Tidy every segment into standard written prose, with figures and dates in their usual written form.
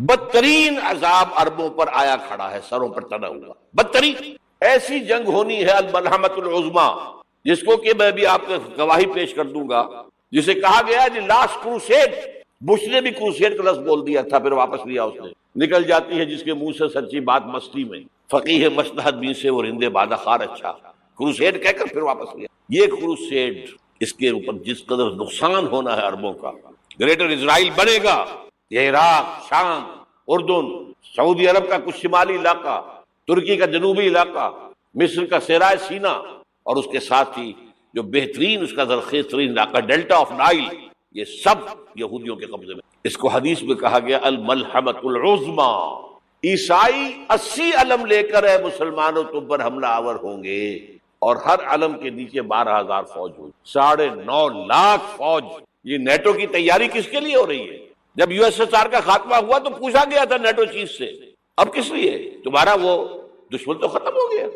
بدترین عذاب عربوں پر آیا کھڑا ہے، سروں پر تنا ہوا بدترین ایسی جنگ ہونی ہے الملحمۃ العظمیٰ، جس کو کہ میں بھی آپ کو گواہی پیش کر دوں گا، جسے کہا گیا جی لاسٹ کروسیڈ۔ بش نے بھی کروسیڈ کا لفظ بول دیا تھا، پھر واپس لیا اس نے۔ نکل جاتی ہے جس کے منہ سے سچی بات مستی میں، فقیہ مصلحت بھی سے وہ رندے بادہ خار اچھا، کروسیڈ کہہ کر پھر واپس لیا۔ یہ کروسیڈ، اس کے اوپر جس قدر نقصان ہونا ہے عربوں کا، گریٹر اسرائیل بنے گا، یہ عراق، شام، اردن، سعودی عرب کا کچھ شمالی علاقہ، ترکی کا جنوبی علاقہ، مصر کا صحرائے سینا، اور اس کے ساتھ ہی جو بہترین اس کا زرخیز ترین علاقہ ڈیلٹا آف نائل، یہ سب یہودیوں کے قبضے میں۔ اس کو حدیث میں کہا گیا الملحمۃ العظمیٰ۔ عیسائی 80 علم لے کر اے مسلمانوں تم پر حملہ آور ہوں گے، اور ہر علم کے نیچے 12,000 فوج ہوگی، 9.5 لاکھ فوج۔ یہ نیٹو کی تیاری کس کے لیے ہو رہی ہے؟ جب یو ایس ایس آر کا خاتمہ ہوا تو پوچھا گیا تھا نیٹو چیف سے، اب کس لیے؟ تمہارا وہ دشمن تو ختم ہو گیا،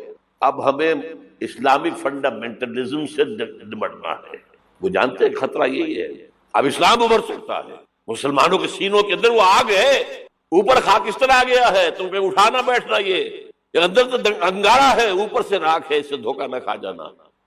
اب ہمیں اسلامک فنڈامنٹلزم سے نمٹنا ہے۔ وہ جانتے ہیں خطرہ یہی ہے، اب اسلام ابھر سکتا ہے، مسلمانوں کے سینوں کے اندر وہ آگ ہے، اوپر خاکستر آ گیا ہے، تم پہ اٹھانا بیٹھنا، یہ اندر تو انگارہ ہے، اوپر سے راکھ ہے، اس سے دھوکہ نہ کھا جانا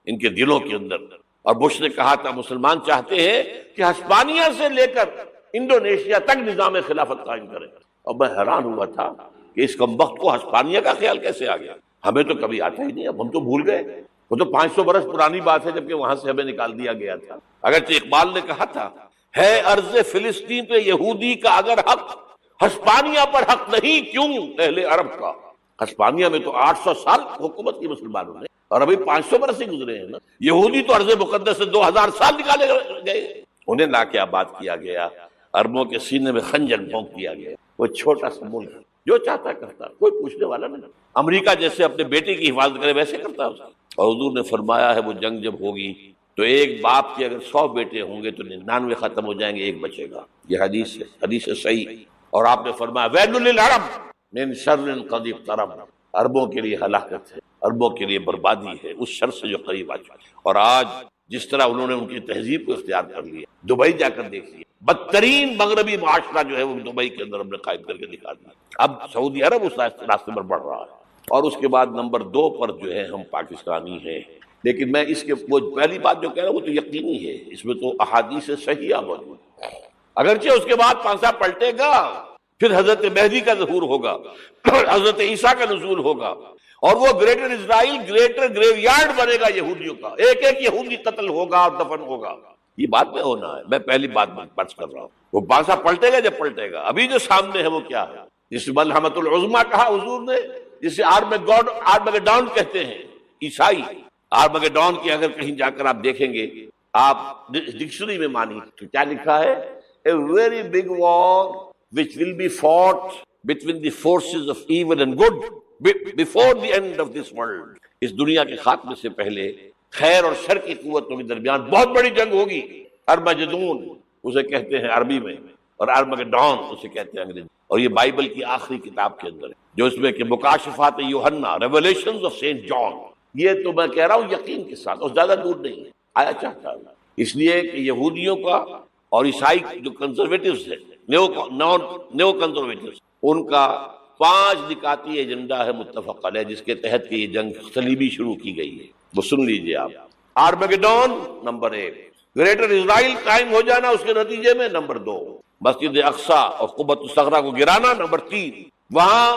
ان کے دلوں کے اندر۔ اور بش نے کہا تھا مسلمان چاہتے ہیں کہ ہسپانیہ سے لے کر انڈونیشیا تک نظام خلافت قائم کرے، اور میں حیران ہوا تھا کہ اس کمبخت کو ہسپانیہ کا خیال کیسے آ گیا؟ ہمیں تو کبھی آتا ہی نہیں، اب ہم تو بھول گئے، وہ تو 500 برس پرانی بات ہے جبکہ وہاں سے ہمیں نکال دیا گیا تھا۔ اگرچہ اقبال نے کہا تھا ہے عرض فلسطین پہ یہودی کا اگر حق، ہسپانیہ پر حق نہیں کیوں اہل عرب کا؟ ہسپانیہ میں تو 800 سال حکومت کی مسلمانوں نے، اور ابھی 500 برس ہی گزرے ہیں نا۔ یہودی تو عرض مقدس سے 2000 سال نکالے گئے، انہیں لا کے آباد کیا گیا، عربوں کے سینے میں خنجر بھونک دیا گیا۔ وہ چھوٹا سا ملک جو چاہتا کرتا، کوئی پوچھنے والا نہیں۔ امریکہ جیسے اپنے بیٹے کی حفاظت کرے ویسے کرتا ہے۔ اور حضور نے فرمایا ہے وہ جنگ جب ہوگی تو ایک باپ کے اگر 100 بیٹے ہوں گے تو 99 ختم ہو جائیں گے، ایک بچے گا۔ یہ حدیث ہے، حدیث صحیح۔ اور آپ نے فرمایا ویل للعرب من شر قد اقترب، عربوں کے لیے ہلاکت ہے، عربوں کے لیے بربادی ہے اس شر سے جو قریب آ چکا۔ اور آج جس طرح انہوں نے ان کی تہذیب کو اختیار کر لیا، دبئی جا کر دیکھیے، بدترین مغربی معاشرہ جو ہے وہ دبئی کے اندر ہم نے قائم کر کے دکھا دیا۔ اب سعودی عرب اس راستے پر بڑھ رہا ہے، اور اس کے بعد نمبر 2 پر جو ہے ہم پاکستانی ہیں۔ لیکن میں اس کے وہ پہلی بات جو کہہ رہا ہوں وہ تو یقینی ہے، اس میں تو احادیث صحیحہ موجود ہے۔ اگرچہ اس کے بعد پانسا پلٹے گا، پھر حضرت مہدی کا ظہور ہوگا، حضرت عیسیٰ کا نزول ہوگا، اور وہ گریٹر اسرائیل گریٹر گریو یارڈ بنے گا یہودیوں کا، ایک ایک یہودی قتل ہوگا اور دفن ہوگا۔ یہ بات میں ہونا ہے، میں پہلی بات بچ کر رہا ہوں۔ وہ پانسا پلٹے گا جب پلٹے گا، ابھی جو سامنے ہے وہ کیا ہے؟ جس ملحمۃ العظمیٰ کہا حضور نے، جسے آرمگیڈون کہتے ہیں عیسائی۔ آرمگیڈون کی اگر کہیں جا کر آپ دیکھیں گے، آپ ڈکشنری میں مانی تو کیا لکھا ہے؟ A very big war which will be fought between the forces of evil and good before the end of this world۔ اس دنیا کے خاتمے سے پہلے خیر اور شر کی قوتوں کے درمیان بہت بڑی جنگ ہوگی۔ ارمجدون اسے کہتے ہیں عربی میں، اور ارمگیڈون اسے کہتے ہیں انگریزی۔ اور یہ بائبل کی آخری کتاب کے اندر ہے، جو اس میں کہ مکاشفات یوحنا، ریولیشنز آف سینٹ جان۔ یہ تو میں کہہ رہا ہوں یقین کے ساتھ، اور زیادہ دور نہیں ہے، آیا چاہتا ہے۔ اس لیے کہ یہودیوں کا اور عیسائی جو کنزرویٹوز ہیں، نیو کنزرویٹوز، ان کا 5 نکاتی ایجنڈا ہے متفق علیہ، جس کے تحت کہ یہ جنگ صلیبی شروع کی گئی ہے۔ وہ سن لیجئے آپ۔ آرمگیڈون نمبر 1، گریٹر اسرائیل قائم ہو جانا اس کے نتیجے میں نمبر 2، مسجد اقصی اور قبۃ الصخرہ کو گرانا نمبر 3، وہاں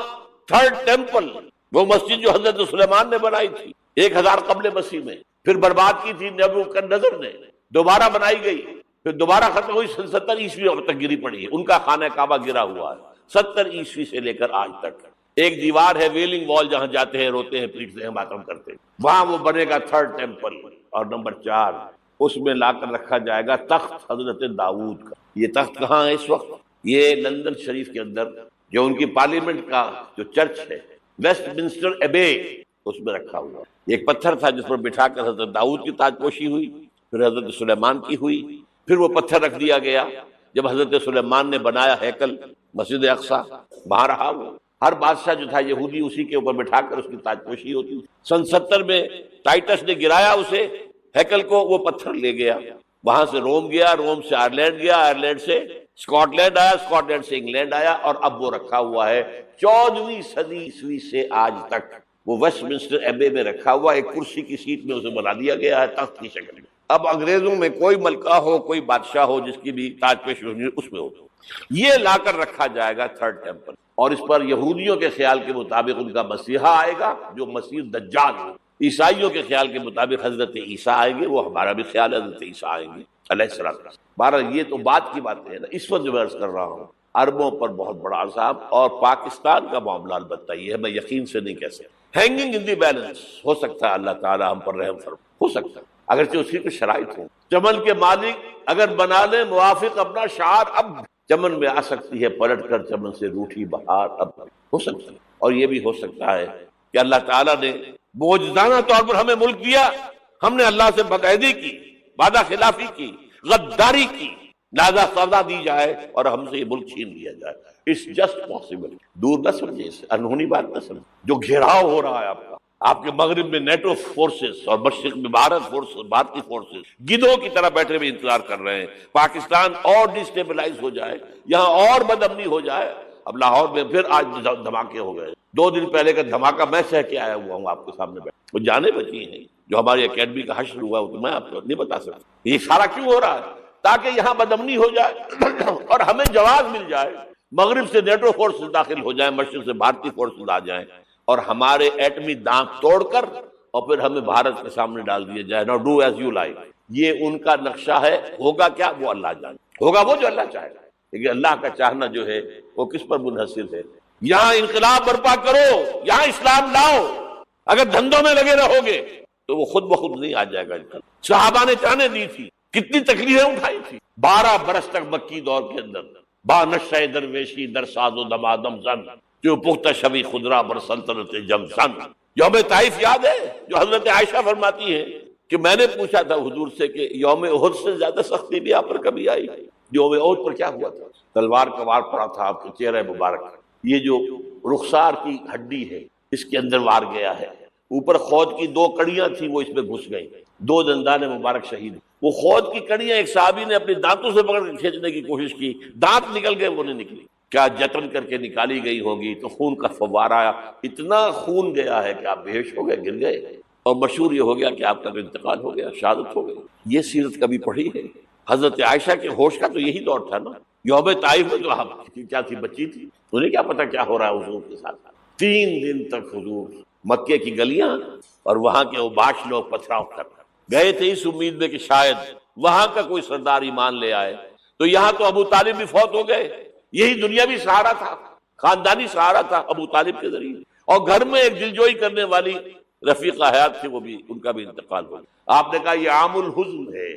3rd ٹیمپل، وہ مسجد جو حضرت سلیمان نے بنائی تھی 1000 قبل مسیح میں، پھر برباد کی تھی نیبوکدنیزر نے، دوبارہ بنائی گئی، پھر دوبارہ ختم ہوئی 70 عیسوی تک گری پڑی ہے۔ ان کا خانہ کعبہ گرا ہوا ہے 70 عیسوی سے لے کر آج تک۔ ایک دیوار ہے ویلنگ وال، جہاں جاتے ہیں، روتے ہیں، پیٹتے ہیں، ماتم کرتے ہیں، وہاں وہ بنے گا 3rd ٹیمپل۔ اور نمبر 4، اس میں لا کر رکھا جائے گا تخت حضرت داؤد کا۔ یہ تخت کہاں ہے اس وقت؟ یہ لندن شریف کے اندر جو ان کی پارلیمنٹ کا جو چرچ ہے، ویسٹ منسٹر ایبے، اس میں رکھا ہوا ہے۔ ایک پتھر تھا جس پر بٹھا کر حضرت داؤد کی تاج پوشی ہوئی، پھر حضرت سلیمان کی ہوئی، پھر وہ پتھر رکھ دیا گیا جب حضرت سلیمان نے بنایا ہیکل مسجد اقصی، وہاں رہا وہ۔ ہر بادشاہ جو تھا یہودی اسی کے اوپر بٹھا کر اس کی تاج پوشی ہوتی تھی۔ سن 70 میں ٹائٹس نے گرایا اسے، ہیکل کو، وہ پتھر لے گیا، وہاں سے روم گیا، روم سے آئرلینڈ گیا، آئرلینڈ سے اسکاٹ لینڈ آیا، اسکاٹ لینڈ سے انگلینڈ آیا، اور اب وہ رکھا ہوا ہے 14ویں صدی عیسوی سے آج تک وہ ویسٹ منسٹر ایبے میں رکھا ہوا، ایک کرسی کی سیٹ میں اسے بنا دیا گیا ہے تخت کی شکل میں۔ اب انگریزوں میں کوئی ملکہ ہو، کوئی بادشاہ ہو جس کی بھی تاج پیش اس میں ہو، یہ لا کر رکھا جائے گا تھرڈ ٹیمپل، اور اس پر یہودیوں کے خیال کے مطابق ان کا مسیحا آئے گا جو مسیح دجال ہو، عیسائیوں کے خیال کے مطابق حضرت عیسیٰ آئیں گے، وہ ہمارا بھی خیال ہے حضرت عیسیٰ آئیں گے علیہ السلام۔ بہرحال یہ تو بات کی باتیں ہیں نا، اس وقت جو میں عرض کر رہا ہوں عربوں پر بہت بڑا عذاب، اور پاکستان کا معاملہ البتہ یہ ہے، میں یقین سے نہیں کہہ سکتا، ہینگنگ ان دی بیلنس، ہو سکتا ہے اللہ تعالیٰ ہم پر رحم فرمائے، ہو سکتا ہے اگرچہ اس کی کچھ شرائط ہوں۔ چمن کے مالک اگر بنا لیں موافق اپنا شعار، اب چمن میں آ سکتی ہے پلٹ کر چمن سے روٹھی بہار، اب ہو سکتا ہے۔ اور یہ بھی ہو سکتا ہے کہ اللہ تعالیٰ نے معجزانہ طور پر ہمیں ملک دیا، ہم نے اللہ سے بدعہدی کی، وعدہ خلافی کی، غداری کی، لہذا سزا دی جائے اور ہم سے یہ ملک چھین لیا جائے۔ اٹس جسٹ پاسبل، دور نہ سمجھے اسے، انہونی بات نہ سمجھے۔ جو گھیراؤ ہو رہا ہے آپ کے مغرب میں نیٹو فورسز اور مشرق میں بھارتی فورسز گدھوں کی طرح بیٹھے ہوئے انتظار کر رہے ہیں پاکستان اور ڈسٹیبلائز ہو جائے، یہاں اور بدامنی ہو جائے۔ اب لاہور میں پھر آج دھماکے ہو گئے، 2 دن پہلے کا دھماکہ میں سہ کے آیا ہوا ہوں آپ کے سامنے بیٹھ، وہ جانے بچی ہیں جو ہماری اکیڈمی کا حشر ہوا، وہ تو میں آپ کو نہیں بتا سکتا۔ یہ سارا کیوں ہو رہا ہے؟ تاکہ یہاں بدامنی ہو جائے اور ہمیں جواز مل جائے، مغرب سے نیٹو فورسز داخل ہو جائیں، مشرق سے بھارتی فورسز آ جائیں، اور ہمارے ایٹمی دانت توڑ کر اور پھر ہمیں بھارت کے سامنے ڈال دیا جائے۔ نو ڈو ایز یو لائک، یہ ان کا نقشہ ہے۔ ہوگا کیا؟ وہ اللہ جانے، ہوگا وہ جو اللہ چاہے گا، لیکن اللہ کا چاہنا جو ہے وہ کس پر منحصر ہے؟ یہاں انقلاب برپا کرو، یہاں اسلام لاؤ، اگر دھندوں میں لگے رہو گے تو وہ خود بخود نہیں آ جائے گا انقلاب۔ صحابہ نے جانیں دی تھی، کتنی تکلیفیں اٹھائی تھی، 12 برس تک مکی دور کے اندر، با نشہ درویشی در ساز و دمادم زن، جو پختہ شوی خدرا بر سلطنت جم سن۔ یوم طائف یاد ہے جو حضرت عائشہ فرماتی ہیں کہ میں نے پوچھا تھا حضور سے کہ یوم احد سے زیادہ سختی بھی آپ پر کبھی آئی؟ یوم احد پر کیا ہوا تھا؟ تلوار کا وار پڑا تھا آپ کے چہرے مبارک، یہ جو رخسار کی ہڈی ہے اس کے اندر وار گیا ہے، اوپر خود کی 2 کڑیاں تھیں وہ اس میں گھس گئی، 2 دندان مبارک شہید۔ وہ خود کی کڑیاں ایک صحابی نے اپنے دانتوں سے پکڑ کے کھینچنے کی کوشش کی، دانت نکل گئے، وہ نہیں نکلی، کیا جتن کر کے نکالی گئی ہوگی تو خون کا فوارہ آیا، اتنا خون گیا ہے کہ آپ بے ہوش ہو گئے، گر گئے، اور مشہور یہ ہو گیا کہ آپ کا انتقال ہو گیا، شہادت ہو گئی۔ یہ سیرت کبھی پڑھی ہے؟ حضرت عائشہ کے ہوش کا تو یہی دور تھا نا۔ یوم طائف میں تو آپ کیا تھی، بچی تھی، انہیں کیا پتا کیا ہو رہا ہے حضور کے ساتھ۔ 3 دن تک حضور مکے کی گلیاں اور وہاں کے اوباش لوگ پتھراؤ کر گئے تھے اس امید میں کہ شاید وہاں کا کوئی سردار ایمان لے آئے، تو یہاں تو ابو طالب بھی فوت ہو گئے، یہی دنیاوی سہارا تھا، خاندانی سہارا تھا ابو طالب کے ذریعے، اور گھر میں ایک دلجوئی کرنے والی رفیقہ حیات تھی، وہ بھی، ان کا بھی انتقال ہو گیا۔ آپ نے کہا یہ عام الحزن ہے،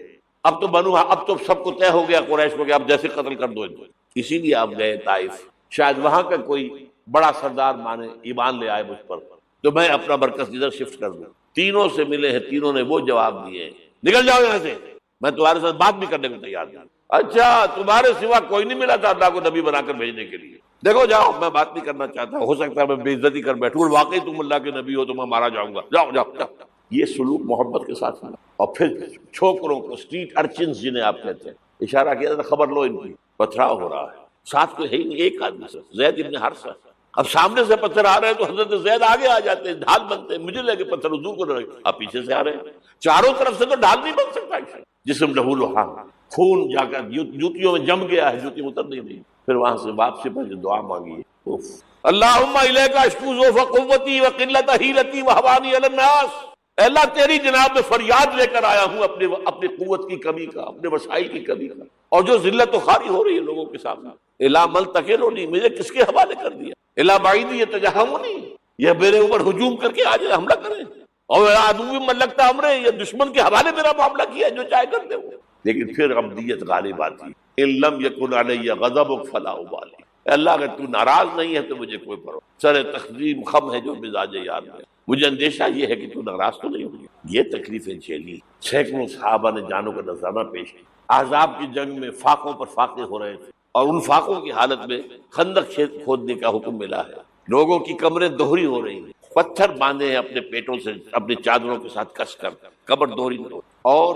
اب تو سب کو طے ہو گیا قریش کو کہ اب جیسے قتل کر دو ان کو، اسی لیے آپ گئے طائف، شاید وہاں کا کوئی بڑا سردار مانے ایمان لے آئے مجھ پر تو میں اپنا مرکز ادھر شفٹ کر دوں۔ تینوں سے ملے ہیں، تینوں نے وہ جواب دیے، نکل جاؤ یہاں سے، میں تمہارے ساتھ بات بھی کرنے کو تیار ہوں۔ اچھا، تمہارے سوا کوئی نہیں ملا تھا اللہ کو نبی بنا کر بھیجنے کے لیے؟ دیکھو جاؤ، میں بات نہیں کرنا چاہتا، ہو سکتا ہے میں بے عزتی کر بیٹھوں، واقعی تم اللہ کے نبی ہو تو میں مارا جاؤں گا، جاؤ جاؤ جاؤ۔ یہ سلوک محبت کے ساتھ ہوا، اور پھر چھوکروں کو، اسٹریٹ ارچنز جنہیں آپ کہتے ہیں، اشارہ کیا تھا، خبر لو ان کی، پتھراؤ ہو رہا ہے، ساتھ کوئی ہے ہی نہیں، ایک آدمی سے، زید ابن حارثہ۔ اب سامنے سے پتھر آ رہے ہیں تو حضرت زید آگے آ جاتے ہیں، ڈھال بنتے ہیں، مجھے لگے پتھر حضور کو لگے، آپ پیچھے سے آ رہے ہیں، چاروں طرف سے تو ڈھال نہیں بن سکتا، جسم لہو لہا، خون جا کر جوتیوں میں جم گیا ہے، جوتی اتر نہیں رہی، پھر وہاں سے واپسی پر دعا مانگی ہے، اللہم الیک اشکو ضعف قوتی وقلت حیلتی وہوانی علی الناس، اے اللہ تیری جناب میں فریاد لے کر آیا ہوں اپنی قوت کی کمی کا، اپنے وسائل کی کمی کا، اور جو ذلت و خواری ہو رہی ہے لوگوں کے سامنے، الا ملتقلونی، مجھے کس کے حوالے کر دیا، الا بعیدی یتجہمونی، یہ میرے اوپر ہجوم کر کے آج حملہ کریں، اور عدو ملکتا امرے، یہ دشمن کے حوالے میرا معاملہ کیا ہے، جو چاہے کر دے وہ۔ لیکن پھر عبدیت غالب آتی، ان لم یکن علی غضبک فلا ابالی، اللہ اگر تو ناراض نہیں ہے تو مجھے کوئی پرواہ، سر تقسیم خم ہے جو مزاج یار میں، مجھے اندیشہ یہ ہے کہ تو ناراض تو نہیں ہوگی۔ یہ تکلیفیں جھیلی، سینکڑوں صحابہ نے جانوں کا نذرانہ پیش کیا، احزاب کی جنگ میں فاقوں پر فاقے ہو رہے تھے، اور ان فاقوں کی حالت میں خندق کھودنے کا حکم ملا ہے، لوگوں کی کمریں دوہری ہو رہی ہیں، پتھر باندھے ہیں اپنے پیٹوں سے، اپنی چادروں کے ساتھ کس کر، قبر دوہری ہو، اور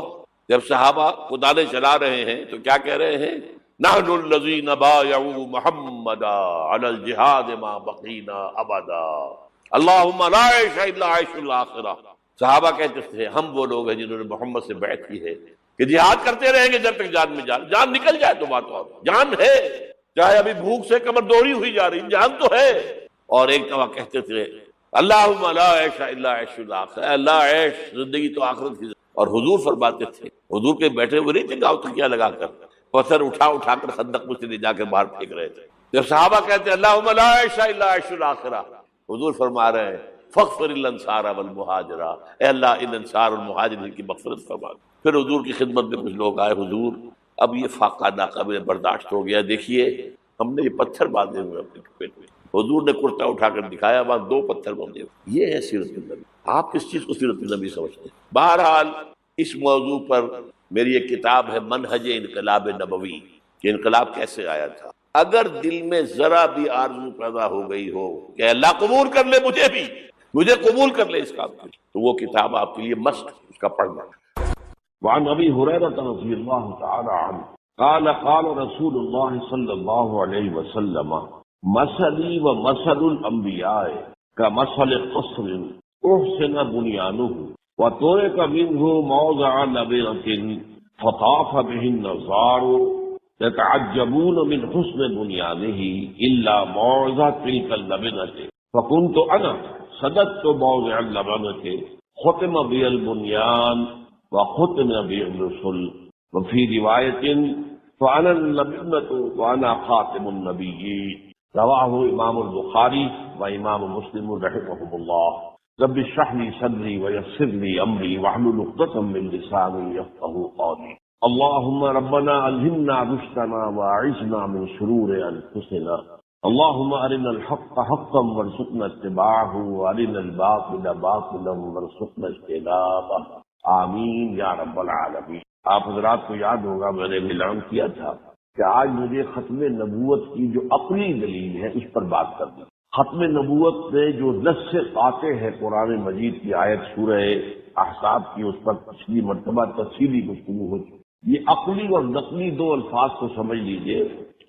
جب صحابہ کدالیں چلا رہے ہیں تو کیا کہہ رہے ہیں، نحن الذین بایعوا محمدا علی الجہاد ما بقینا ابدا اللہم لا عیش الا عیش الاخرہ۔ صحابہ کہتے تھے ہم وہ لوگ ہیں جنہوں نے محمد سے بیعت کی ہے کہ جہاد کرتے رہیں گے جب تک جان میں جان نکل جائے تو بات اور جان ہے، چاہے ابھی بھوک سے کمر دوڑی ہوئی جا رہی جان تو ہے۔ اور ایک دفعہ کہتے تھے اللہم لا عیش الا عیش الاخرہ، اے اللہ عیش زندگی تو آخرت کی۔ اور حضور فرماتے تھے، حضور کے بیٹھے ہوئے نہیں تھے گاؤں تکیہ لگا کر، پتھر اٹھا کر خندق میں سے لے جا کے باہر پھینک رہے تھے۔ جب صحابہ کہتے ہیں اللہم لا عیش الا عیش الاخرہ، حضور فرما رہے ہیں فاغفر الانصار والمہاجر، اے اللہ ان انصار اور مہاجرین کی مغفرت فرما۔ پھر حضور کی خدمت میں کچھ لوگ آئے، حضور اب یہ فاقہ ناقابل برداشت ہو گیا، دیکھیے ہم نے یہ پتھر باندھے ہوئے اپنے پیٹ میں۔ حضور نے کرتا اٹھا کر دکھایا، وہاں 2 پتھر باندھے ہوئے۔ یہ ہے سیرت النبی۔ آپ کس چیز کو سیرت النبی سمجھتے ہیں؟ بہرحال اس موضوع پر میری ایک کتاب ہے منہج انقلاب نبوی، کہ انقلاب کیسے آیا تھا۔ اگر دل میں ذرا بھی آرزو پیدا ہو گئی ہو کہ اللہ قبول کر لے مجھے قبول کر لے اس کام کو، تو وہ کتاب آپ کے لیے مست ہے، اس کا پڑھنا۔ وعن ابی ہریرہ رضی اللہ تعالی عنہ قال قال رسول اللہ صلی اللہ علیہ وسلم مثلی و مثل الانبیاء کمثل قصر احسن بنیانہ وترك منه موضع لبنة فطاف به النظار يتعجبون من حسن بنيانه إلا موضع تلك اللبنة فكنت أنا صددت موضع اللبنة ختم بي البنيان وختم بي الرسل وفي رواية فأنا اللبنة وأنا خاتم النبيين رواه امام البخاری و امام مسلم رحمهم اللہ۔ رب اشرح لي صدري ويسر لي امري واحلل عقدة من لساني يفقهوا قولي۔ اللهم ربنا الهمنا رشدنا واعذنا من شرور انفسنا، اللهم ارنا الحق حقا وارزقنا اتباعه وارنا الباطل باطلا وارزقنا اجتنابه، آمین یا رب العالمین۔ آپ حضرات کو یاد ہوگا میں نے اعلان کیا تھا کہ آج مجھے ختم نبوت کی جو عقلی دلیل ہے اس پر بات کرنی۔ ختم نبوت میں جو نص قاطع ہے قرآن مجید کی آیت سورہ احزاب کی، اس پر پچھلی مرتبہ تفصیلی گفتگو ہو چکی۔ یہ عقلی اور نقلی 2 الفاظ کو سمجھ لیجئے۔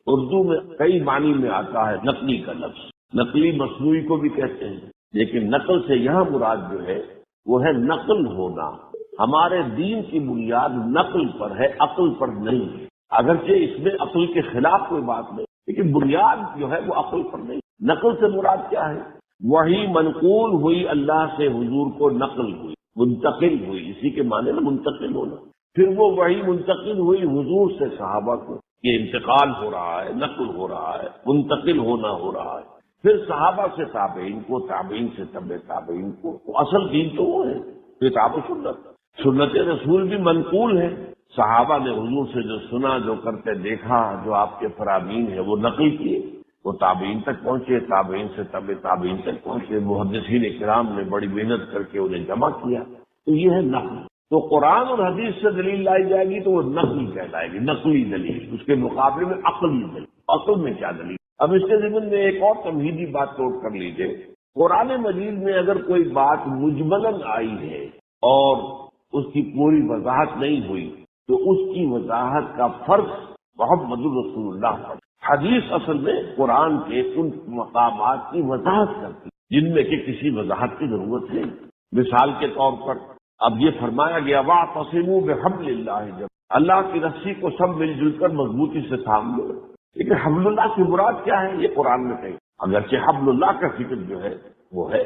اردو میں کئی معنی میں آتا ہے نقلی کا لفظ، نقلی مصنوعی کو بھی کہتے ہیں، لیکن نقل سے یہاں مراد جو ہے وہ ہے نقل ہونا۔ ہمارے دین کی بنیاد نقل پر ہے، عقل پر نہیں ہے، اگرچہ اس میں عقل کے خلاف کوئی بات نہیں، لیکن بنیاد جو ہے وہ عقل پر نہیں۔ نقل سے مراد کیا ہے؟ وہی منقول ہوئی اللہ سے حضور کو نقل ہوئی، منتقل ہوئی، اسی کے معنی میں منتقل ہونا۔ پھر وہ وہی منتقل ہوئی حضور سے صحابہ کو، یہ انتقال ہو رہا ہے، نقل ہو رہا ہے، منتقل ہونا ہو رہا ہے۔ پھر صحابہ سے تابعین کو، تابعین سے تبع تابعین کو۔ اصل دین تو وہ ہے کتاب و سنت۔ سنت رسول بھی منقول ہے، صحابہ نے حضور سے جو سنا، جو کرتے دیکھا، جو آپ کے فرامین ہے وہ نقل کیے، وہ تابعین تک پہنچے، تابعین سے تبع تابعین تک پہنچے، محدثین کرام نے بڑی محنت کر کے انہیں جمع کیا۔ تو یہ ہے نقل۔ تو قرآن اور حدیث سے دلیل لائی جائے گی تو وہ نقل کہلائے گی، نقلی دلیل۔ اس کے مقابلے میں عقلی دلیل۔ عقل میں کیا دلیل؟ اب اس کے ضمن میں ایک اور تمہیدی بات نوٹ کر لیجیے۔ قرآن مجید میں اگر کوئی بات مجملاً آئی ہے اور اس کی پوری وضاحت نہیں ہوئی تو اس کی وضاحت کا فرض محمد رسول اللہ پر۔ حدیث اصل میں قرآن کے ان مقامات کی وضاحت کرتی جن میں کہ کسی وضاحت کی ضرورت نہیں۔ مثال کے طور پر اب یہ فرمایا گیا واعتصموا بحبل اللہ، جب اللہ کی رسی کو سب مل جل کر مضبوطی سے تھام لو۔ لیکن حبل اللہ کی مراد کیا ہے یہ قرآن میں کہیں، اگرچہ حبل اللہ کا ذکر جو ہے وہ ہے،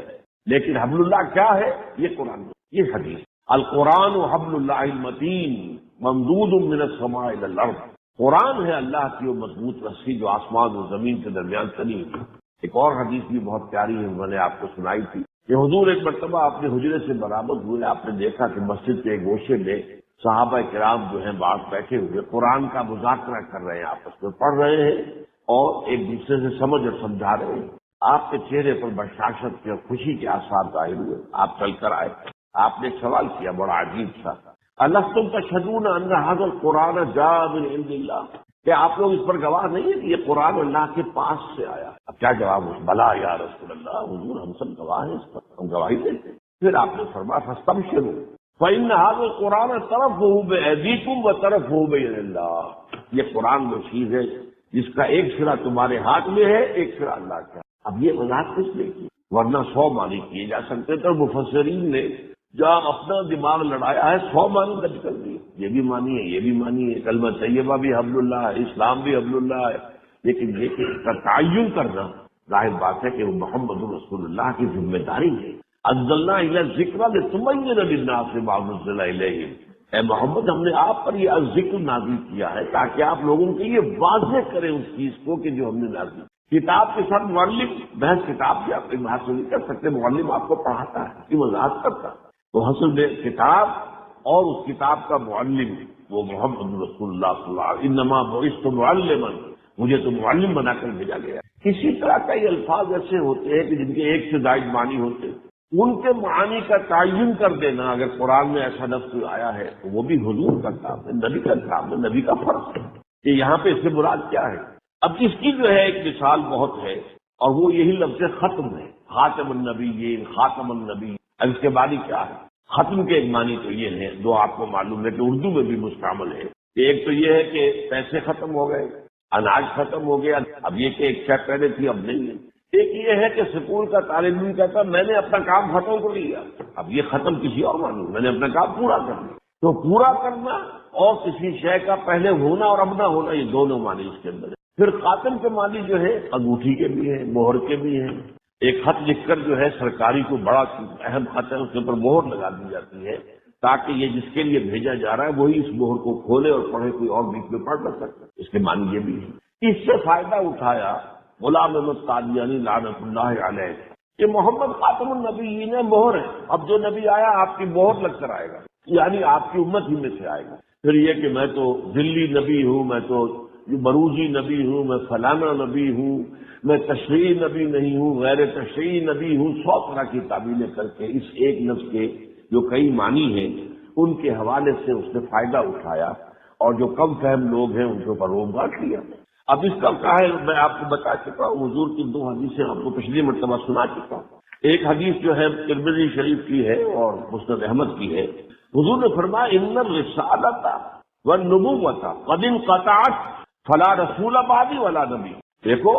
لیکن حبل اللہ کیا ہے یہ قرآن میں، یہ حدیث۔ القرآن حبل اللہ المتین ممدود من السماء الى الارض، قرآن ہے اللہ کی وہ مضبوط رسی جو آسمان و زمین کے درمیان تنی ہوئی۔ ایک اور حدیث بھی بہت پیاری ہے، میں نے آپ کو سنائی تھی کہ حضور ایک مرتبہ اپنے حجرے سے برآمد ہوئے، آپ نے دیکھا کہ مسجد کے ایک گوشے میں صحابہ کرام جو ہیں باہر بیٹھے ہوئے قرآن کا مذاکرہ کر رہے ہیں، آپس میں پڑھ رہے ہیں اور ایک دوسرے سے سمجھ اور سمجھا رہے ہیں۔ آپ کے چہرے پر بشاشت کے اور خوشی کے آثار ظاہر ہوئے، آپ چل کر آئے، آپ نے سوال کیا بڑا عجیب سا، الستم تشہدون ان ھذا القرآن جاء من عند اللہ، کہ آپ لوگ اس پر گواہ نہیں ہیں کہ یہ قرآن اللہ کے پاس سے آیا؟ اب کیا جواب ہو؟ بلا یا رسول اللہ، حضور ہم سب گواہ ہیں اس پر، ہم گواہی دیتے ہیں۔ پھر آپ نے فرمایا فاستبشروا، فإن هذا القرآن طرفه بأيديكم وطرفه بيد اللہ، یہ قرآن وہ چیز ہے جس کا ایک سرا تمہارے ہاتھ میں ہے، ایک سرا اللہ کا۔ اب یہ وضاحت کس نے کی؟ ورنہ 100 معنی کیے جا سکتے تھے، مفسرین نے جہاں اپنا دماغ لڑایا ہے 100 معنی درج کر دیے، یہ بھی معنی ہے، یہ بھی معنی ہے، کلمہ طیبہ بھی حبل اللہ ہے، اسلام بھی حبل اللہ ہے، لیکن یہ کہ اس کا تعین کرنا ظاہر بات ہے کہ وہ محمد رسول اللہ کی ذمہ داری ہے۔ انزلنا الی الذکر لتبین للناس ما نزل الیہم، اے محمد ہم نے آپ پر یہ ذکر نازل کیا ہے تاکہ آپ لوگوں کے لیے واضح کریں اس چیز کو کہ جو ہم نے نازل کی۔ کتاب کے ساتھ معلم بحث کتاب کی آپ بحث نہیں کر سکتے، معلم آپ کو پڑھاتا ہے، اس کی وضاحت کرتا ہے، تو حاصل میں کتاب اور اس کتاب کا معلم وہ محمد رسول اللہ صلی اللہ علیہ وسلم، انما بعثت معلما، مجھے تو معلم بنا کر بھیجا گیا۔ اسی طرح کا یہ الفاظ ایسے ہوتے ہیں کہ جن کے ایک سے زائد معنی ہوتے ہیں، ان کے معانی کا تعین کر دینا، اگر قرآن میں ایسا لفظ آیا ہے تو وہ بھی حضور کا کام ہے، نبی کا کام ہے، نبی کا فرض ہے کہ یہاں پہ اس سے مراد کیا ہے۔ اب اس کی جو ہے ایک مثال بہت ہے، اور وہ یہی لفظ ختم ہے، خاتم النبیین، خاتم النبی۔ اب اس کے بعد ہی کیا ہے؟ ختم کے ایک معنی تو یہ ہے، دو آپ کو معلوم ہے کہ اردو میں بھی مستعمل ہے، کہ ایک تو یہ ہے کہ پیسے ختم ہو گئے، اناج ختم ہو گیا، اب یہ کہ ایک شے پہلے تھی اب نہیں ہے۔ ایک یہ ہے کہ سکول کا طالب علم کہتا میں نے اپنا کام ختم کر لیا، اب یہ ختم کسی اور معنی، میں نے اپنا کام پورا کر لیا۔ تو پورا کرنا اور کسی شے کا پہلے ہونا اور اب نہ ہونا، یہ دونوں معنی اس کے اندر ہے۔ پھر خاتم کے معنی جو ہے انگوٹھی کے بھی ہیں، مہر کے بھی ہیں۔ ایک خط لکھ کر جو ہے سرکاری کو بڑا اہم خط ہے، اس کے اوپر مہر لگا دی جاتی ہے تاکہ یہ جس کے لیے بھیجا جا رہا ہے وہی اس مہر کو کھولے اور پڑھے، کوئی اور بیچ میں پڑھ نہ سکتا۔ اس کے معنی یہ بھی ہے۔ اس سے فائدہ اٹھایا غلام احمد قادیانی لعنت اللہ علیہ کہ محمد خاتم النبیین ہے، مہر ہے، اب جو نبی آیا آپ کی مہر لگ کر آئے گا، یعنی آپ کی امت ہی میں سے آئے گا۔ پھر یہ کہ میں تو ذلی نبی ہوں، میں تو بروزی نبی ہوں، میں فلانا نبی ہوں، میں تشریعی نبی نہیں ہوں، غیر تشریعی نبی ہوں، 100 طرح کی تعبیریں کر کے اس ایک لفظ کے جو کئی معنی ہیں ان کے حوالے سے اس نے فائدہ اٹھایا، اور جو کم فہم لوگ ہیں ان کے اوپر روب گاٹ لیا۔ اب اس کا کیا ہے، میں آپ کو بتا چکا ہوں، حضور کی 2 حدیثیں آپ کو پچھلی مرتبہ سنا چکا ہوں۔ ایک حدیث جو ہے ترمذی شریف کی ہے اور مسند احمد کی ہے، حضور نے فرمایا ان الرسالۃ والنبوۃ قد انقطعت فلا رسول بعدی ولا نبی۔ دیکھو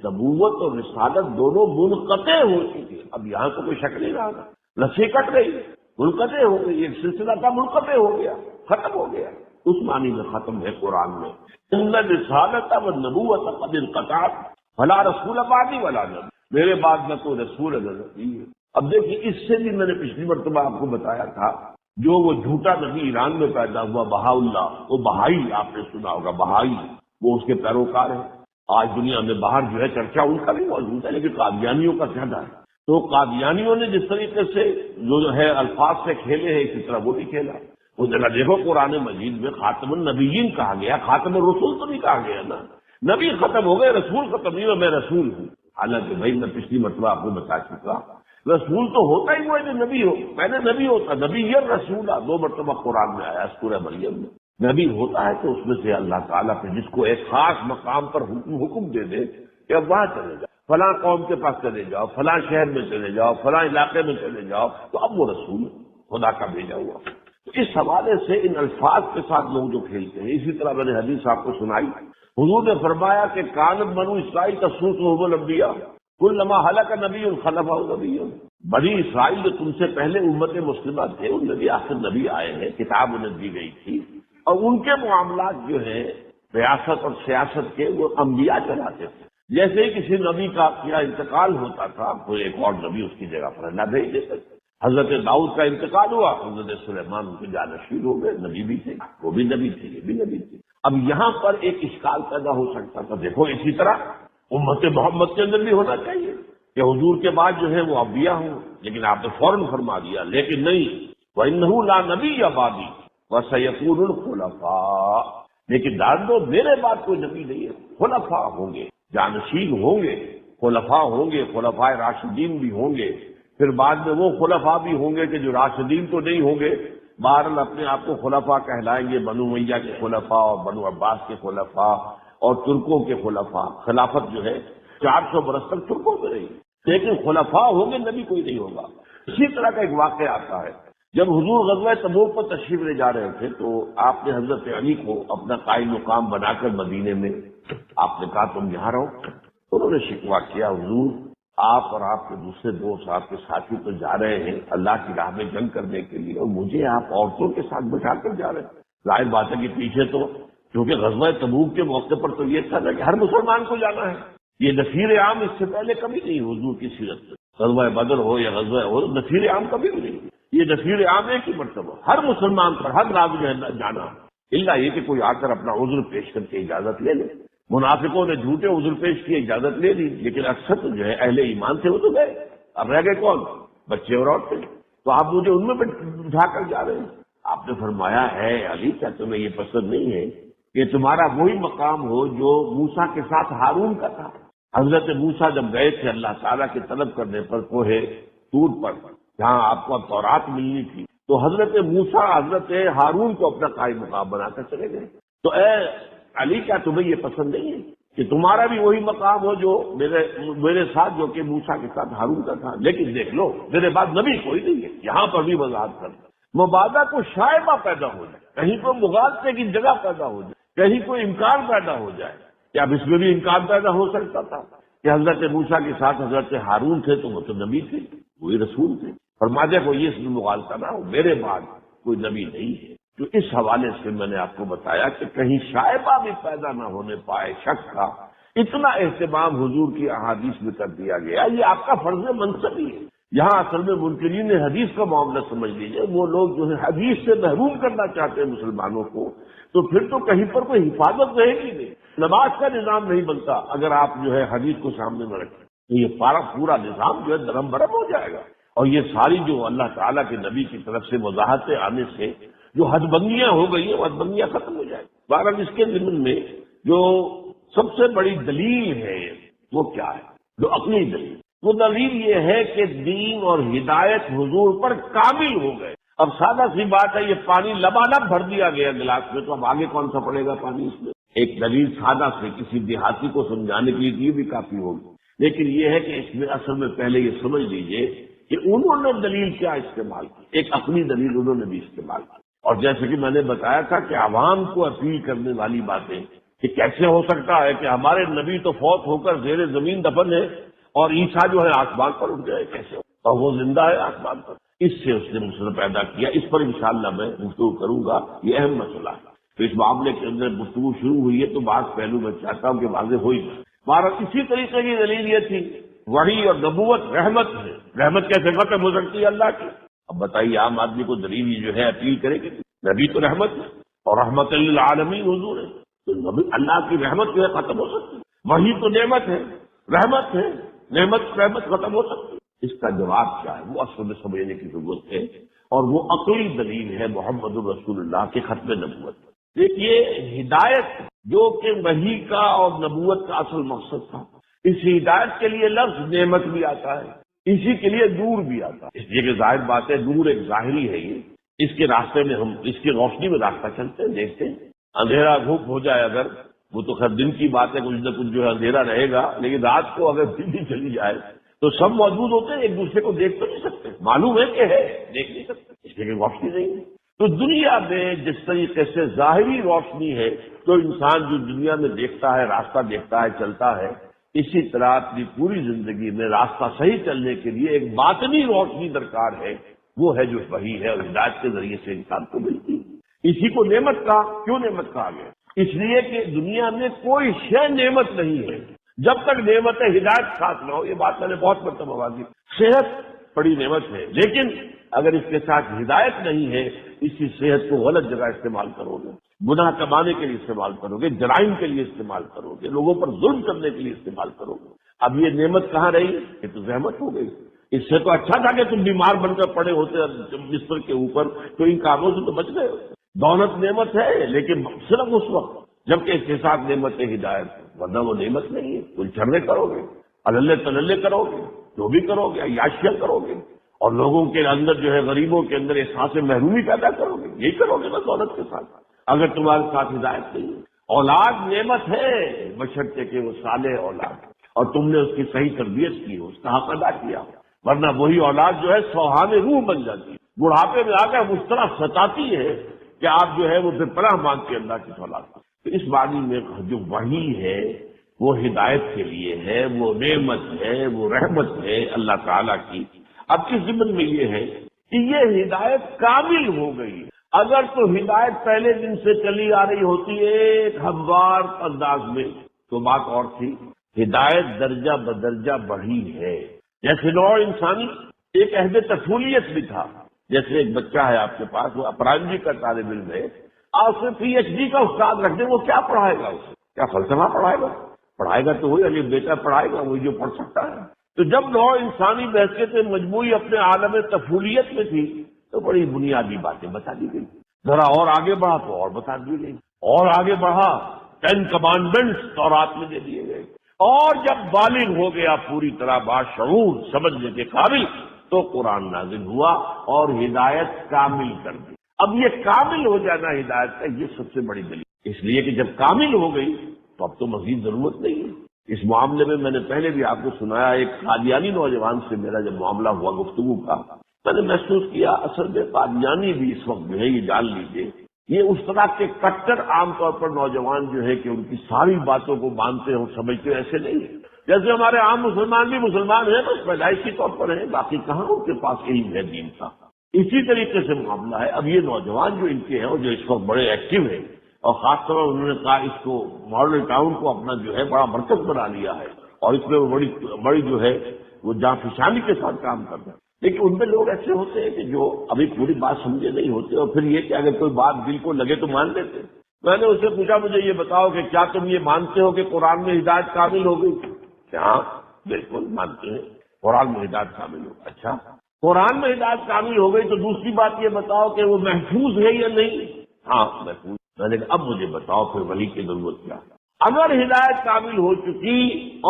نبوت اور رسالت دونوں منقطع ہو چکی، اب یہاں تو کوئی شک نہیں رہا، رسی کٹ گئی، منقطع ہو گئی، ایک سلسلہ تھا منقطع ہو گیا، ختم ہو گیا، اس معنی میں ختم ہے قرآن میں۔ ان الرسالۃ والنبوۃ قد انقطعت فلا رسول بعدی ولا نبی، میرے بعد نہ کوئی رسول ہے نہ نبی ہے۔ اب دیکھیے اس سے بھی میں نے پچھلی مرتبہ آپ کو بتایا تھا، جو وہ جھوٹا نبی ایران میں پیدا ہوا بہا اللہ، وہ بہائی، آپ نے سنا ہوگا بہائی، وہ اس کے پیروکار ہیں۔ آج دنیا میں باہر جو ہے چرچا ان کا بھی موجود ہے، لیکن قادیانیوں کا زیادہ ہے۔ تو قادیانیوں نے جس طریقے سے جو ہے الفاظ سے کھیلے ہیں، اسی طرح وہ بھی کھیلا۔ وہ ذرا دیکھو قرآن مجید میں خاتم النبیین کہا گیا، خاتم الرسول تو نہیں کہا گیا نا، نبی ختم ہو گئے، رسول ختم نہیں ہوا، میں رسول ہوں۔ حالانکہ بھائی میں پچھلی مرتبہ آپ کو بتا چکا، رسول تو ہوتا ہی وہ ہے جو نبی ہو، پہلے نبی ہوتا، نبی یہ رسول 2 مرتبہ قرآن میں آیا سورہ مریم میں۔ نبی ہوتا ہے تو اس میں سے اللہ تعالیٰ پہ جس کو ایک خاص مقام پر حکم دے دے کہ اب وہاں چلے جاؤ، فلاں قوم کے پاس چلے جاؤ، فلاں شہر میں چلے جاؤ، فلاں علاقے میں چلے جاؤ، تو اب وہ رسول خدا کا بھیجا ہوا۔ اس حوالے سے ان الفاظ کے ساتھ لوگ جو کھیلتے ہیں، اسی طرح میں نے حدیث آپ کو سنائی، حضور نے فرمایا کہ کانت بنو اسرائیل تسوسهم الانبیاء کلما ہلک نبی خلفہ نبی۔ بنی اسرائیل جو تم سے پہلے امت مسلمہ تھے، ان میں بھی آخر نبی آئے ہیں، کتاب انہیں دی گئی تھی، اور ان کے معاملات جو ہے ریاست اور سیاست کے وہ انبیاء چلاتے تھے۔ جیسے ہی کسی نبی کا کیا انتقال ہوتا تھا، کوئی ایک اور نبی اس کی جگہ پر نہ بھیج دیتے تھے۔ حضرت داؤد کا انتقال ہوا، حضرت سلیمان ان کے جانشین ہو گئے، نبی بھی تھے، وہ بھی نبی تھے، یہ بھی نبی تھے۔ اب یہاں پر ایک اشکال پیدا ہو سکتا تھا، دیکھو اسی طرح امت محمد کے اندر بھی ہونا چاہیے کہ حضور کے بعد جو ہے وہ انبیاء ہوں، لیکن آپ نے فوراً فرما دیا، لیکن نہیں، وَإِنَّهُ لَا نَبِيَّ بَعْدِي وَسَيَكُونُ الْخُلَفَاءُ، لیکن ڈال دو میرے بعد کوئی نبی نہیں ہے، خلفاء ہوں گے، جانشین ہوں گے، خلفاء ہوں گے، خلفاء راشدین بھی ہوں گے، پھر بعد میں وہ خلفاء بھی ہوں گے کہ جو راشدین تو نہیں ہوں گے، بہرحال اپنے آپ کو خلفاء کہلائیں گے، بنو امیہ کے خلفاء اور بنو عباس کے خلفاء اور ترکوں کے خلفاء۔ خلافت جو ہے 400 برس تک ترکوں میں رہی، لیکن خلفاء ہوں گے، نبی کوئی نہیں ہوگا۔ اسی طرح کا ایک واقعہ آتا ہے جب حضور غزوہ تبوک پر تشریف لے جا رہے تھے تو آپ نے حضرت علی کو اپنا قائد مقام بنا کر مدینے میں آپ نے کہا تم یہاں رہو. انہوں نے شکوہ کیا حضور آپ اور آپ کے دوسرے دوست آپ کے ساتھی تو جا رہے ہیں اللہ کی راہ میں جنگ کرنے کے لیے اور مجھے آپ عورتوں کے ساتھ بٹھا کر جا رہے ہیں. ظاہر بات ہے کہ پیچھے تو کیونکہ غزوہ تبوک کے موقع پر تو یہ تھا نا کہ ہر مسلمان کو جانا ہے. یہ نفیر عام اس سے پہلے کبھی نہیں حضور کی سیرت میں. غزوہ بدر ہو یا غزوہ ہو نفیر عام کبھی بھی نہیں. یہ نفیر عام ایک ہی مرتبہ ہر مسلمان پر ہر ناظر ہے جانا الا یہ کہ کوئی آ کر اپنا عذر پیش کر کے اجازت لے لے. منافقوں نے جھوٹے عذر پیش کی اجازت لے لی لیکن اکثر تو جو ہے اہل ایمان تھے وہ تو گئے. اب رہ گئے کون؟ بچے اور عورتیں. تو آپ مجھے ان میں بٹھا کر جا رہے ہیں. آپ نے فرمایا ہے علی کیا تمہیں یہ پسند نہیں ہے کہ تمہارا وہی مقام ہو جو موسیٰ کے ساتھ ہارون کا تھا. حضرت موسیٰ جب گئے تھے اللہ تعالیٰ کی طلب کرنے پر کوہ طور پر جہاں آپ کو اب تورات ملنی تھی تو حضرت موسیٰ حضرت ہارون کو اپنا قائم مقام بنا کر چلے گئے. تو اے علی کیا تمہیں یہ پسند نہیں ہے کہ تمہارا بھی وہی مقام ہو جو میرے ساتھ جو کہ موسیٰ کے ساتھ ہارون کا تھا. لیکن دیکھ لو میرے بعد نبی کوئی نہیں ہے. یہاں پر بھی وضاحت کرنا مبادہ کو شائبہ پیدا ہو جائے, کہیں کو مغالطے کی جگہ پیدا ہو جائے, کہیں کوئی امکان پیدا ہو جائے. کیا اب اس میں بھی امکان پیدا ہو سکتا تھا کہ حضرت موسیٰ کے ساتھ حضرت ہارون تھے تو وہ تو نبی تھے, وہی رسول تھے. فرمایا کو یہ اس میں مغالطہ نہ ہو, میرے بعد کوئی نبی نہیں ہے. تو اس حوالے سے میں نے آپ کو بتایا کہ کہیں شائبہ بھی پیدا نہ ہونے پائے شک کا اتنا اہتمام حضور کی احادیث میں کر دیا گیا. یہ آپ کا فرض منصب ہی ہے. یہاں اصل میں منکرین حدیث کا معاملہ سمجھ لیجیے. وہ لوگ جو ہے حدیث سے محروم کرنا چاہتے ہیں مسلمانوں کو, تو پھر تو کہیں پر کوئی حفاظت رہے گی نہیں. نماز کا نظام نہیں بنتا اگر آپ جو ہے حدیث کو سامنے نہ رکھیں تو یہ پورا نظام جو ہے درم برم ہو جائے گا. اور یہ ساری جو اللہ تعالیٰ کے نبی کی طرف سے وضاحتیں آنے سے جو حد بندیاں ہو گئی ہیں وہ حد بندیاں ختم ہو جائیں. بہرحال اس کے ضمن میں جو سب سے بڑی دلیل ہے وہ کیا ہے؟ جو عقلی دلیل, وہ دلیل یہ ہے کہ دین اور ہدایت حضور پر کامل ہو گئے. اب سادہ سی بات ہے, یہ پانی لبالب بھر دیا گیا گلاس میں, تو اب آگے کون سا پڑے گا پانی اس میں؟ ایک دلیل سادہ سے کسی دیہاتی کو سمجھانے کے لیے یہ بھی کافی ہوگی. لیکن یہ ہے کہ اس میں اصل میں پہلے یہ سمجھ لیجئے کہ انہوں نے دلیل کیا استعمال کی. ایک عقلی دلیل انہوں نے بھی استعمال کی. اور جیسے کہ میں نے بتایا تھا کہ عوام کو اپیل کرنے والی باتیں کہ کیسے ہو سکتا ہے کہ ہمارے نبی تو فوت ہو کر زیر زمین دفن ہے اور عیسیٰ جو ہے آسمان پر اٹھ گئے, کیسے ہو, اور وہ زندہ ہے آسمان پر. اس سے اس نے مسئلہ پیدا کیا. اس پر انشاءاللہ میں گفتگو کروں گا, یہ اہم مسئلہ ہے. تو اس معاملے کے اندر گفتگو شروع ہوئی ہے تو بعض پہلو میں چاہتا ہوں کہ واضح ہو ہی جائے. بہرحال اسی طریقے کی دلیل یہ تھی وحی اور نبوت رحمت ہے. رحمت کیسے ختم ہو سکتی ہے اللہ کی؟ اب بتائیے عام آدمی کو دلیل جو ہے اپیل کرے کہ نبی تو رحمت ہے اور رحمت للعالمین حضور ہے, تو نبی اللہ کی رحمت جو ہے ختم ہو سکتی ہے؟ وہی تو نعمت ہے, رحمت ہے, رحمت ختم ہو سکتی ہے؟ اس کا جواب کیا ہے وہ اصل میں سمجھنے کی ضرورت ہے, اور وہ عقلی دلیل ہے محمد رسول اللہ کے ختم نبوت. دیکھیے ہدایت جو کہ وحی کا اور نبوت کا اصل مقصد تھا, اس ہدایت کے لیے لفظ نعمت بھی آتا ہے, اسی کے لیے نور بھی آتا ہے. اس لیے کہ ظاہر بات ہے نور ایک ظاہری ہے, یہ اس کے راستے میں ہم اس کی روشنی میں راستہ چلتے ہیں, دیکھتے ہیں. اندھیرا دھوپ ہو جائے اگر, وہ تو خیر دن کی بات ہے, کچھ نہ کچھ جو ہے اندھیرا رہے گا, لیکن رات کو اگر بجلی چلی جائے تو سب موجود ہوتے ہیں, ایک دوسرے کو دیکھ تو نہیں سکتے, معلوم ہے کہ ہے دیکھ نہیں سکتے, اس لیے کہ روشنی نہیں ہے. تو دنیا میں جس طریقے سے ظاہری روشنی ہے تو انسان جو دنیا میں دیکھتا ہے, راستہ دیکھتا ہے, چلتا ہے, اسی طرح اپنی پوری زندگی میں راستہ صحیح چلنے کے لیے ایک باطنی روشنی درکار ہے, وہ ہے جو وحی ہے اور ہدایت کے ذریعے سے انسان کو ملتی ہے. اسی کو نعمت کا کیوں نعمت کہا گیا؟ اس لیے کہ دنیا میں کوئی شے نعمت نہیں ہے جب تک نعمت ہدایت ساتھ نہ ہو. یہ بات میں نے بہت مرتبہ واضح, صحت بڑی نعمت ہے, لیکن اگر اس کے ساتھ ہدایت نہیں ہے, اسی صحت کو غلط جگہ استعمال کرو گے, گناہ کمانے کے لیے استعمال کرو گے, جرائم کے لیے استعمال کرو گے, لوگوں پر ظلم کرنے کے لیے استعمال کرو گے. اب یہ نعمت کہاں رہی؟ یہ تو زحمت ہو گئی. اس سے تو اچھا تھا کہ تم بیمار بن کر پڑے ہوتے بستر کے اوپر, تو ان کاموں سے تو بچ گئے. دولت نعمت ہے لیکن صرف اس وقت جبکہ اس کے ساتھ نعمت ہدایت, ورنہ وہ نعمت نہیں ہے. کچھ جھگڑے کرو گے, اللہ تللے کرو گے, جو بھی کرو گے, عیاشیاں کرو گے, اور لوگوں کے اندر جو ہے غریبوں کے اندر احساس محرومی پیدا کرو گے, یہی کرو گے نا دولت کے ساتھ, اگر تمہارے ساتھ ہدایت نہیں ہے. اولاد نعمت ہے بشرطے کہ وہ صالح اولاد, اور تم نے اس کی صحیح تربیت کی, اس کا حق ادا کیا, ورنہ وہی اولاد جو ہے سوہان روح بن جاتی ہے. بڑھاپے میں آ کر اس طرح ستاتی ہے کہ آپ جو ہے وہ بے پناہ مانتے اللہ کی اولاد کو۔ تو اس معنی میں جو وحی ہے وہ ہدایت کے لیے ہے، وہ نعمت ہے، وہ رحمت ہے اللہ تعالیٰ کی۔ اب اس ضمن میں یہ ہے کہ یہ ہدایت کامل ہو گئی۔ اگر تو ہدایت پہلے دن سے چلی آ رہی ہوتی ہے ایک ہموار انداز میں تو بات اور تھی، ہدایت درجہ بدرجہ بڑھی ہے۔ جیسے نوع انسانی ایک عہد طفولیت بھی تھا، جیسے ایک بچہ ہے آپ کے پاس، وہ اپرانجی کا طالب علم ہے، اور اسے پی ایچ ڈی کا استاد رکھ دیں، وہ کیا پڑھائے گا؟ اسے کیا فلسفہ پڑھائے گا تو وہی علی بیٹا پڑھائے گا، وہی جو پڑھ سکتا ہے۔ تو جب نوع انسانی بحثیت مجموعی اپنے عالم طفولیت میں تھی تو بڑی بنیادی باتیں بتا دی گئی، ذرا اور آگے بڑھا تو اور بتا دی گئی، اور آگے بڑھا 10 کمانڈمنٹس تورات میں دے دیے گئے، اور جب بالغ ہو گیا پوری طرح باشعور سمجھنے کے قابل تو قرآن نازل ہوا اور ہدایت کامل کر دی۔ اب یہ کامل ہو جانا ہدایت کا یہ سب سے بڑی دلیل، اس لیے کہ جب کامل ہو گئی تو اب تو مزید ضرورت نہیں ہے۔ اس معاملے میں نے پہلے بھی آپ کو سنایا، ایک قادیانی نوجوان سے میرا جب معاملہ ہوا گفتگو کا، میں نے محسوس کیا اصل میں قادیانی بھی اس وقت جو ہے یہ جان لیجیے، یہ اس طرح کے کٹر عام طور پر نوجوان جو ہے کہ ان کی ساری باتوں کو مانتے ہوں سمجھتے ایسے نہیں ہیں، جیسے ہمارے عام مسلمان بھی مسلمان ہیں بس پیدائشی طور پر ہیں، باقی کہاں ان کے پاس علم ہے دین کا۔ اسی طریقے سے معاملہ ہے۔ اب یہ نوجوان جو ان کے ہیں اور جو اس وقت بڑے ایکٹیو ہیں، اور خاص طور پر انہوں نے کہا اس کو ماڈل ٹاؤن کو اپنا جو ہے بڑا مرکز بنا لیا ہے، اور اس میں وہ بڑی جو ہے وہ جاں فشانی کے ساتھ کام کر رہے ہیں، لیکن ان میں لوگ ایسے ہوتے ہیں کہ جو ابھی پوری بات سمجھے نہیں ہوتے، اور پھر یہ کہ اگر کوئی بات دل کو لگے تو مان لیتے۔ میں نے اس سے پوچھا مجھے یہ بتاؤ کہ کیا تم یہ مانتے ہو کہ قرآن میں ہدایت کامل ہو گئی؟ ہاں بالکل مانتے ہیں قرآن میں ہدایت کامل ہو۔ اچھا قرآن میں ہدایت کامل ہو گئی تو دوسری بات یہ بتاؤ کہ وہ محفوظ ہے یا نہیں؟ ہاں محفوظ۔ میں نے کہا اب مجھے بتاؤ پھر وحی کی ضرورت کیا؟ اگر ہدایت کامل ہو چکی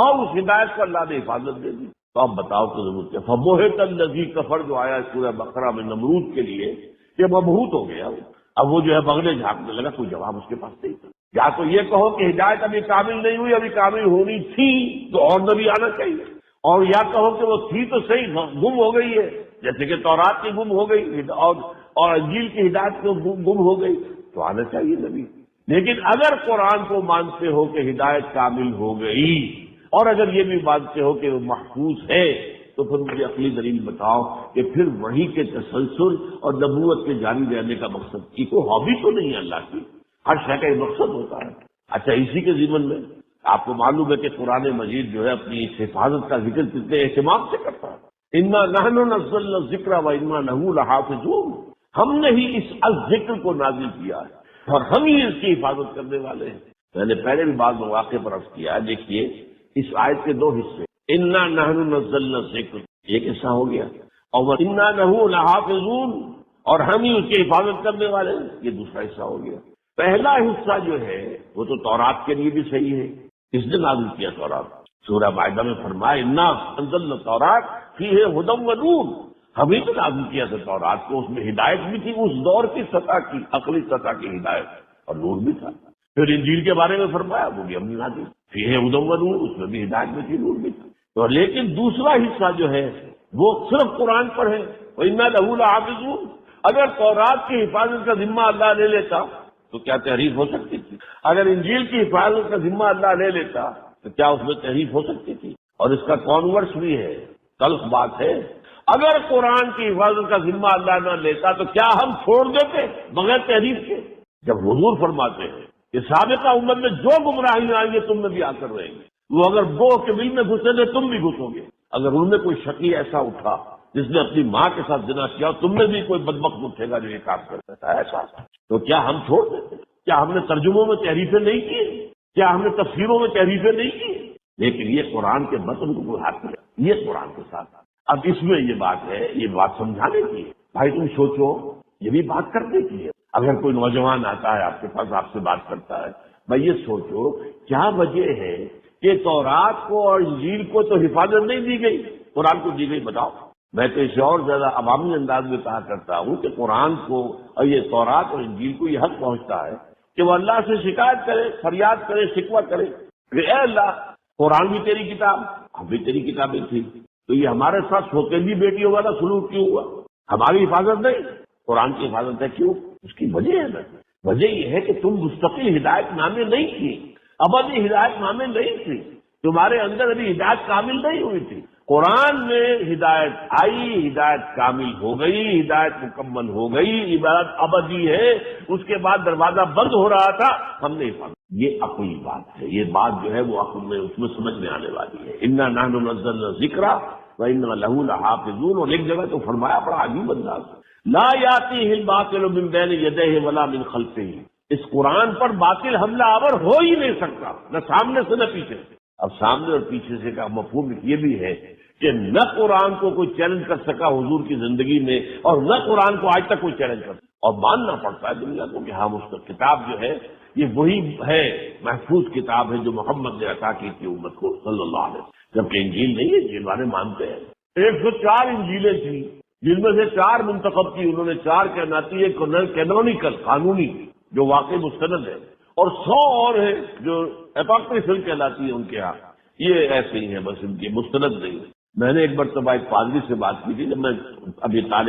اور اس ہدایت کو اللہ نے حفاظت دے دی تو اب بتاؤ تو ضرورت کیا؟ فبہت الذی کفر جو آیا سورہ بقرہ میں نمرود کے لیے کہ مبہوت ہو گیا، اب وہ جو ہے بغلے جھانکنے لگا، کوئی جواب اس کے پاس نہیں تھا۔ یا تو یہ کہو کہ ہدایت ابھی کامل نہیں ہوئی، ابھی کامل ہونی تھی تو اور نبی آنا چاہیے، اور یا کہو کہ وہ تھی تو صحیح گم ہو گئی ہے، جیسے کہ تورات کی گم ہو گئی اور انجیل کی ہدایت کو گم ہو گئی تو آنا چاہیے نبی۔ لیکن اگر قرآن کو مانتے ہو کہ ہدایت کامل ہو گئی اور اگر یہ بھی مانتے ہو کہ وہ محفوظ ہے تو پھر مجھے عقلی دلیل بتاؤ کہ پھر وحی کے تسلسل اور نبوت کے جاری رہنے کا مقصد کی کوئی ہابی تو نہیں ہے اللہ کی، ہر شے کا ایک مقصد ہوتا ہے۔ اچھا اسی کے ضمن میں آپ کو معلوم ہے کہ قرآن مجید جو ہے اپنی اس حفاظت کا ذکر کتنے اہتمام سے کرتا ہے۔ انا نحن نزلنا الذکر وانا لہ لحافظون، ہم نے ہی اس الذکر کو نازل کیا ہے اور ہم ہی اس کی حفاظت کرنے والے ہیں۔ میں نے پہلے بھی بعض مواقع پر عرض کیا ہے، دیکھیے اس آیت کے دو حصے، انا نحن نزلنا الذکر ایک حصہ ہو گیا، اور انا لہ لحافظون اور ہم ہی اس کی حفاظت کرنے والے ہیں یہ دوسرا حصہ ہو گیا۔ پہلا حصہ جو ہے وہ تو تورات کے لیے بھی صحیح ہے، اس نے نازل کیا تورات، سورہ مائدہ میں فرمایا انا انزلنا التوراۃ فیہا ھدی و نور، ہم ہی تو نازل کیا تھا تورات کو، اس میں ہدایت بھی تھی اس دور کی سطح کی، عقلی سطح کی ہدایت اور نور بھی تھا۔ پھر انجیل کے بارے میں فرمایا وہ بھی ہم نے نازل فیہا ھدی و نور، اس میں بھی ہدایت بھی تھی نور بھی تھا۔ تو لیکن دوسرا حصہ جو ہے وہ صرف قرآن پر ہے، وَإِنَّا لَهُ لَحَافِظُونَ۔ اگر تورات کی حفاظت کا ذمہ اللہ لے لیتا تو کیا تحریف ہو سکتی تھی؟ اگر انجیل کی حفاظت کا ذمہ اللہ لے لیتا تو کیا اس میں تحریف ہو سکتی تھی؟ اور اس کا کانورس بھی ہے، تلخ بات ہے، اگر قرآن کی حفاظت کا ذمہ اللہ نہ لیتا تو کیا ہم چھوڑ دیتے بغیر تحریف کے؟ جب حضور فرماتے ہیں کہ سابقہ امت میں جو گمراہی آئیں گے تم میں بھی آ کر رہیں گے، وہ اگر گوہ کے بل میں گھسے گے تم بھی گھسو گے، اگر ان میں کوئی شقی ایسا اٹھا جس نے اپنی ماں کے ساتھ زنا کیا تم میں بھی کوئی بدبخت اٹھے گا جو یہ کام کر سکتا ہے ایسا، تو کیا ہم چھوڑ دیتے؟ کیا ہم نے ترجموں میں تحریفیں نہیں کی؟ کیا ہم نے تفسیروں میں تحریفیں نہیں کی؟ لیکن یہ قرآن کے متن کو کوئی ہاتھ نہیں، یہ قرآن کے ساتھ۔ اب اس میں یہ بات ہے، یہ بات سمجھانے کی ہے، بھائی تم سوچو، یہ بھی بات کرنے کی ہے۔ اگر کوئی نوجوان آتا ہے آپ کے پاس، آپ سے بات کرتا ہے، بھائی یہ سوچو کیا وجہ ہے کہ تورات کو اور انجیل کو تو حفاظت نہیں دی گئی، قرآن کو دی گئی؟ بتاؤ۔ میں تو اسے اور زیادہ عوامی انداز میں کہا کرتا ہوں کہ قرآن کو اور یہ تورات اور انجیل کو یہ حق پہنچتا ہے کہ وہ اللہ سے شکایت کرے، فریاد کرے، شکوہ کرے کہ اے اللہ قرآن بھی تیری کتاب، ہم بھی تیری کتابیں تھی، تو یہ ہمارے ساتھ سوتیلی بیٹیوں والا سلوک کیوں ہوا؟ ہماری حفاظت نہیں، قرآن کی حفاظت ہے. کیوں؟ اس کی وجہ ہے نا. وجہ یہ ہے کہ تم مستقل ہدایت نامے نہیں تھی، ابدی ہدایت نامے نہیں تھی، تمہارے اندر ابھی ہدایت کامل نہیں ہوئی تھی. قرآن میں ہدایت آئی، ہدایت کامل ہو گئی، ہدایت مکمل ہو گئی، عبادت ابدی ہے. اس کے بعد دروازہ بند ہو رہا تھا، ہم نے پڑھا. یہ عقلی بات ہے، یہ بات جو ہے وہ عقل میں اس میں سمجھ میں آنے والی ہے. انا نحن نزلنا الذکر وانا لہ لحافظون. اور ایک جگہ تو فرمایا بڑا عجیب انداز، لا یاتیہ الباطل من بین یدیہ ولا من خلفہ. اس قرآن پر باطل حملہ آور ہو ہی نہیں سکتا، نہ سامنے سے نہ پیچھے سے. اب سامنے اور پیچھے سے کا مفہوم یہ بھی ہے کہ نہ قرآن کو کوئی چیلنج کر سکا حضور کی زندگی میں، اور نہ قرآن کو آج تک کوئی چیلنج کر سکا. اور ماننا پڑتا ہے دنیا کو کہ ہاں اس کا کتاب جو ہے یہ وہی ہے، محفوظ کتاب ہے جو محمد نے عطا کی تھی امت کو صلی اللہ علیہ وسلم. جبکہ انجیل نہیں ہے، انجیل والے مانتے ہیں 104 انجیلیں تھیں، جن میں سے 4 منتخب کی انہوں نے، 4 کہلاتی ہے کینونیکل، قانونی، جو واقعی مستند ہے، اور 100 اور ہیں جو اپاکریفل کہلاتی ہے ان کے ہاں. یہ ایسے ہی ہیں، بس ان کی مستند نہیں. میں نے ایک مرتبہ ایک پادری سے بات کی تھی جب میں ابھی طالب